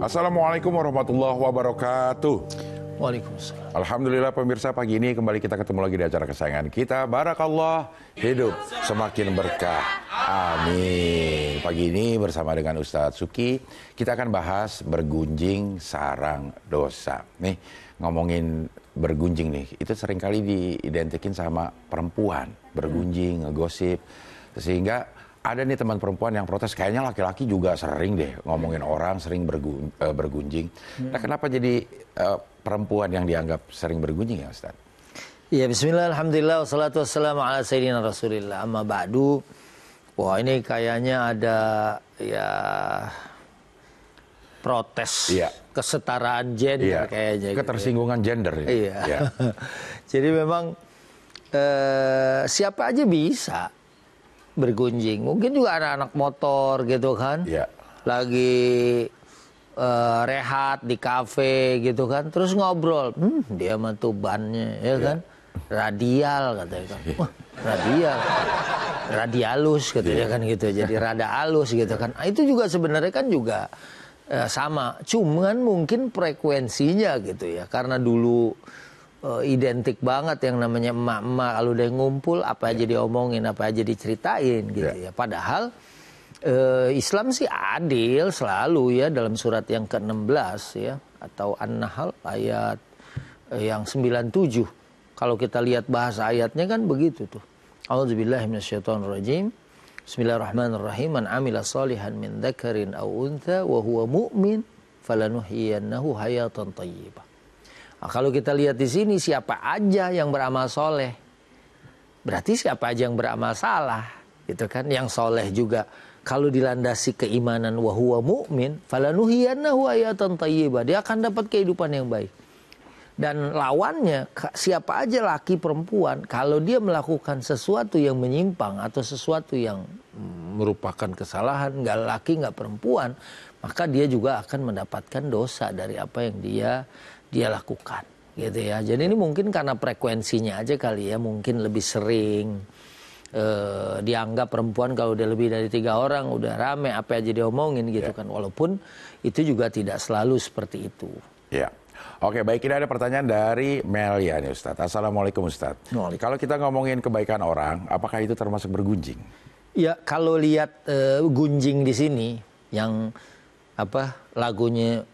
Assalamualaikum warahmatullahi wabarakatuh. Waalaikumsalam. Alhamdulillah pemirsa, pagi ini kembali kita ketemu lagi di acara kesayangan kita. Barakallah, hidup semakin berkah. Amin. Pagi ini bersama dengan Ustadz Suki, kita akan bahas bergunjing sarang dosa. Nih, ngomongin bergunjing nih, itu seringkali diidentikin sama perempuan. Bergunjing, ngegosip. Sehingga ada nih teman perempuan yang protes, kayaknya laki-laki juga sering deh ngomongin orang, sering bergunjing. Nah, kenapa jadi perempuan yang dianggap sering bergunjing ya Ustaz? Ya, bismillah, alhamdulillah, wassalatu wassalamu ala sayyidina rasulillah, amma ba'du. Wah, ini kayaknya ada ya protes kesetaraan gender kayaknya. Ketersinggungan gender. Iya. Ya. Jadi memang siapa aja bisa bergunjing. Mungkin juga anak-anak motor gitu kan. Iya. Lagi rehat di kafe gitu kan, terus ngobrol, dia mah tuh bannya ya kan, radial katanya kan, wah radial, radialus katanya kan gitu, jadi rada alus gitu kan. Itu juga sebenarnya kan juga sama, cuman mungkin frekuensinya gitu ya, karena dulu identik banget yang namanya emak-emak kalau udah ngumpul apa aja diomongin, apa aja diceritain gitu ya, padahal Islam sih adil selalu ya, dalam surat yang ke-16 ya, atau An-Nahl ayat yang 97. Kalau kita lihat bahasa ayatnya kan begitu tuh. A'udzubillahi minasyaitonirrajim. Bismillahirrahmanirrahim. Man 'amila shalihan min dzakarin aw untha wa huwa mu'min falanuhyiyannahu hayatan thayyibah. Nah, kalau kita lihat di sini, siapa aja yang beramal soleh, berarti siapa aja yang beramal salah gitu kan. Yang soleh juga kalau dilandasi keimanan wa huwa mu'min falanuhyiyannahu hayatan thayyibah, dia akan dapat kehidupan yang baik. Dan lawannya, siapa aja laki perempuan, kalau dia melakukan sesuatu yang menyimpang atau sesuatu yang merupakan kesalahan, nggak laki nggak perempuan, maka dia juga akan mendapatkan dosa dari apa yang dia lakukan gitu ya. Jadi ini mungkin karena frekuensinya aja kali ya, mungkin lebih sering dianggap perempuan kalau udah lebih dari 3 orang udah rame, apa aja diomongin gitu kan, walaupun itu juga tidak selalu seperti itu. Ya. Oke, baik, ini ada pertanyaan dari Melia nih Ustaz. Assalamualaikum Ustaz. Kalau kita ngomongin kebaikan orang, apakah itu termasuk bergunjing? Ya, kalau lihat gunjing di sini yang lagunya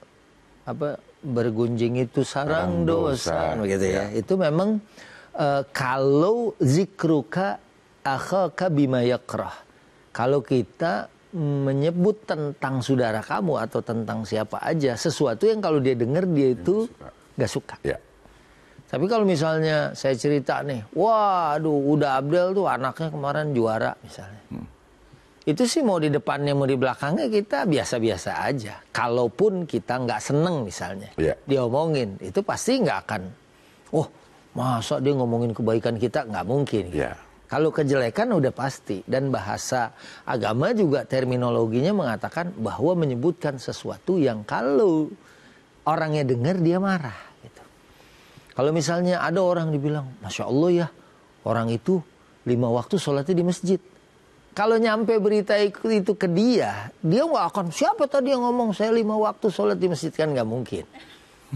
bergunjing itu sarang dosa begitu ya. Itu memang kalau zikruka akhaka bima yakrah. Kalau kita menyebut tentang saudara kamu atau tentang siapa aja, sesuatu yang kalau dia dengar dia itu gak suka. Ya. Tapi kalau misalnya saya cerita nih, waduh udah Abdel tuh anaknya kemarin juara misalnya. Itu sih mau di depannya mau di belakangnya kita biasa-biasa aja. Kalaupun kita nggak seneng misalnya, diomongin, itu pasti nggak akan, masa dia ngomongin kebaikan kita, nggak mungkin. Kalau kejelekan udah pasti. Dan bahasa agama juga terminologinya mengatakan bahwa menyebutkan sesuatu yang kalau orangnya dengar dia marah. Gitu. Kalau misalnya ada orang dibilang, Masya Allah ya, orang itu 5 waktu sholatnya di masjid. Kalau nyampe berita itu ke dia nggak akan, siapa tadi yang ngomong saya 5 waktu sholat di masjid, kan nggak mungkin.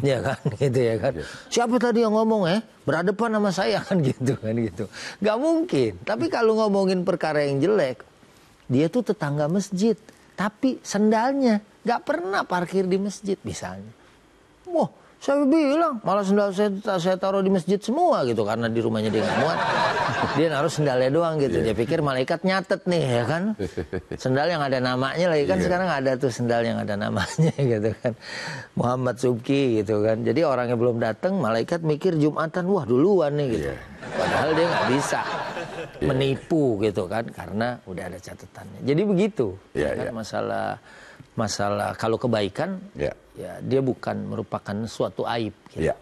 Ya kan, gitu ya kan. Siapa tadi yang ngomong berhadapan sama saya kan gitu kan gitu. Gak mungkin. Tapi kalau ngomongin perkara yang jelek, dia tuh tetangga masjid, tapi sendalnya gak pernah parkir di masjid misalnya. Saya bilang malah sendal saya taruh di masjid semua gitu, karena di rumahnya dia nggak muat. Dia naruh sendalnya doang gitu. Dia pikir malaikat nyatet nih ya kan. Sendal yang ada namanya lagi kan, sekarang ada tuh sendal yang ada namanya gitu kan. Muhammad Subki gitu kan. Jadi orangnya belum datang, malaikat mikir Jumatan, wah duluan nih gitu. Padahal dia nggak bisa menipu gitu kan, karena udah ada catatannya. Jadi begitu kan, masalah kalau kebaikan ya dia bukan merupakan suatu aib gitu.